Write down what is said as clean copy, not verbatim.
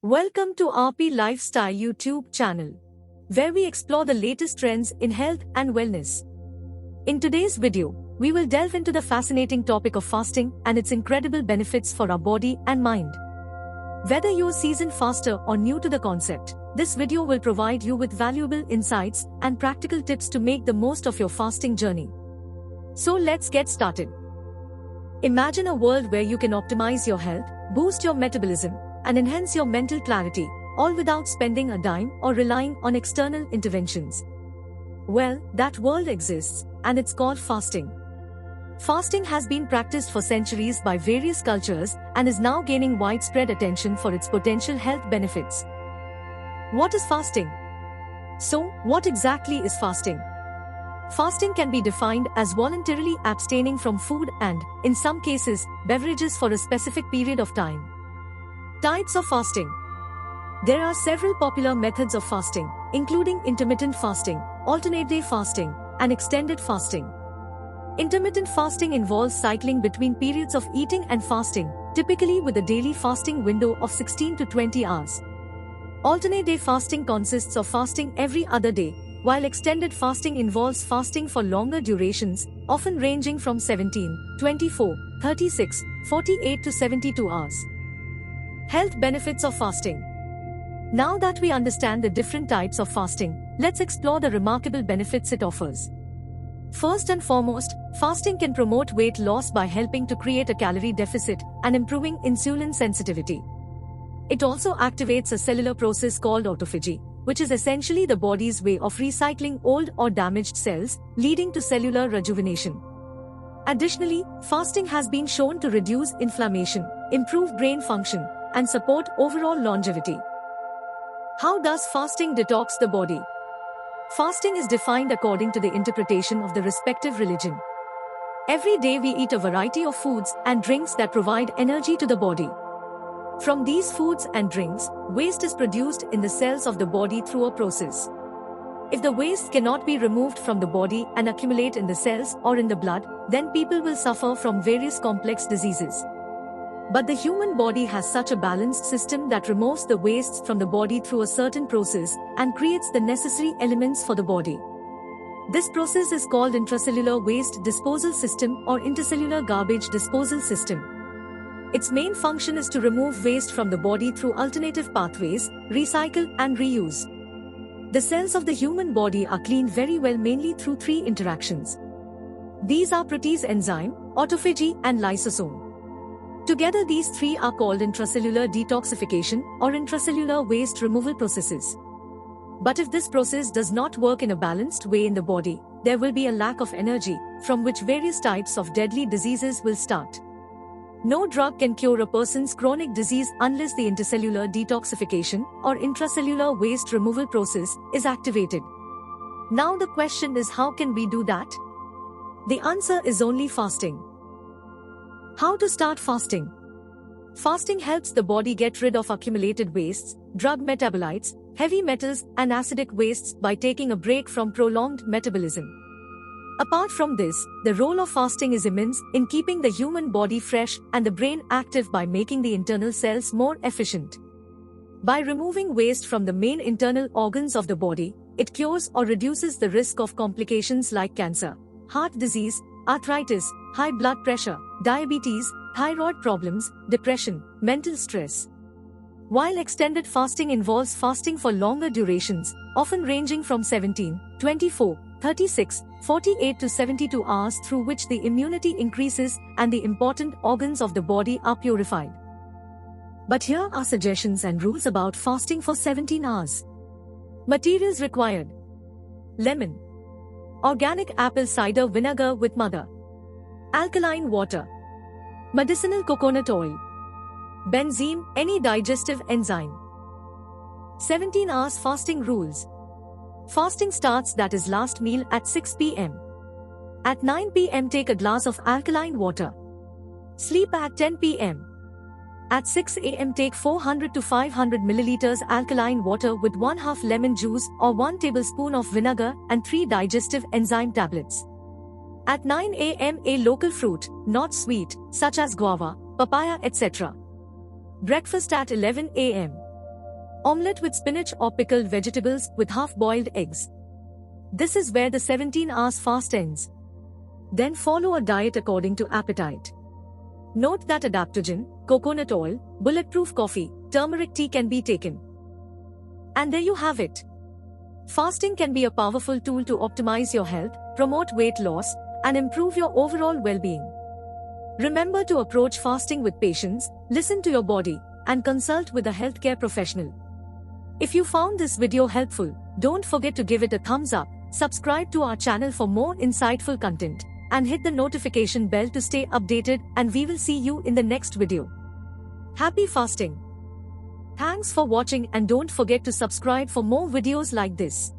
Welcome to RP Lifestyle YouTube channel, where we explore the latest trends in health and wellness. In today's video, we will delve into the fascinating topic of fasting and its incredible benefits for our body and mind. Whether you're a seasoned faster or new to the concept, this video will provide you with valuable insights and practical tips to make the most of your fasting journey. So let's get started. Imagine a world where you can optimize your health, boost your metabolism, and enhance your mental clarity, all without spending a dime or relying on external interventions. Well, that world exists, and it's called fasting. Fasting has been practiced for centuries by various cultures and is now gaining widespread attention for its potential health benefits. What is fasting? So, what exactly is fasting? Fasting can be defined as voluntarily abstaining from food and, in some cases, beverages for a specific period of time. Types of fasting. There are several popular methods of fasting, including intermittent fasting, alternate-day fasting, and extended fasting. Intermittent fasting involves cycling between periods of eating and fasting, typically with a daily fasting window of 16 to 20 hours. Alternate-day fasting consists of fasting every other day, while extended fasting involves fasting for longer durations, often ranging from 17, 24, 36, 48 to 72 hours. Health benefits of fasting. Now that we understand the different types of fasting, let's explore the remarkable benefits it offers. First and foremost, fasting can promote weight loss by helping to create a calorie deficit and improving insulin sensitivity. It also activates a cellular process called autophagy, which is essentially the body's way of recycling old or damaged cells, leading to cellular rejuvenation. Additionally, fasting has been shown to reduce inflammation, improve brain function, and support overall longevity. How does fasting detox the body? Fasting is defined according to the interpretation of the respective religion. Every day we eat a variety of foods and drinks that provide energy to the body. From these foods and drinks, waste is produced in the cells of the body through a process. If the waste cannot be removed from the body and accumulate in the cells or in the blood, then people will suffer from various complex diseases. But the human body has such a balanced system that removes the wastes from the body through a certain process and creates the necessary elements for the body. This process is called intracellular waste disposal system or intercellular garbage disposal system. Its main function is to remove waste from the body through alternative pathways, recycle and reuse. The cells of the human body are cleaned very well mainly through three interactions. These are protease enzyme, autophagy and lysosome. Together these three are called intracellular detoxification or intracellular waste removal processes. But if this process does not work in a balanced way in the body, there will be a lack of energy, from which various types of deadly diseases will start. No drug can cure a person's chronic disease unless the intercellular detoxification or intracellular waste removal process is activated. Now the question is, how can we do that? The answer is only fasting. How to start fasting? Fasting helps the body get rid of accumulated wastes, drug metabolites, heavy metals, and acidic wastes by taking a break from prolonged metabolism. Apart from this, the role of fasting is immense in keeping the human body fresh and the brain active by making the internal cells more efficient. By removing waste from the main internal organs of the body, it cures or reduces the risk of complications like cancer, heart disease, arthritis, high blood pressure, diabetes, thyroid problems, depression, mental stress. While extended fasting involves fasting for longer durations, often ranging from 17, 24, 36, 48 to 72 hours, through which the immunity increases and the important organs of the body are purified. But here are suggestions and rules about fasting for 17 hours. Materials required: lemon, organic apple cider vinegar with mother, alkaline water, medicinal coconut oil, benzene, any digestive enzyme. 17 hours fasting rules. Fasting starts, that is last meal, at 6 p.m. At 9 p.m. take a glass of alkaline water. Sleep at 10 p.m. At 6 a.m. take 400 to 500 milliliters alkaline water with 1/2 lemon juice or 1 tablespoon of vinegar and 3 digestive enzyme tablets. At 9 a.m. a local fruit, not sweet, such as guava, papaya, etc. Breakfast at 11 a.m. Omelette with spinach or pickled vegetables with half-boiled eggs. This is where the 17 hours fast ends. Then follow a diet according to appetite. Note that adaptogen, coconut oil, bulletproof coffee, turmeric tea can be taken. And there you have it. Fasting can be a powerful tool to optimize your health, promote weight loss, and improve your overall well-being. Remember to approach fasting with patience, listen to your body, and consult with a healthcare professional. If you found this video helpful, don't forget to give it a thumbs up, subscribe to our channel for more insightful content, and hit the notification bell to stay updated, and we will see you in the next video. Happy fasting! Thanks for watching and don't forget to subscribe for more videos like this.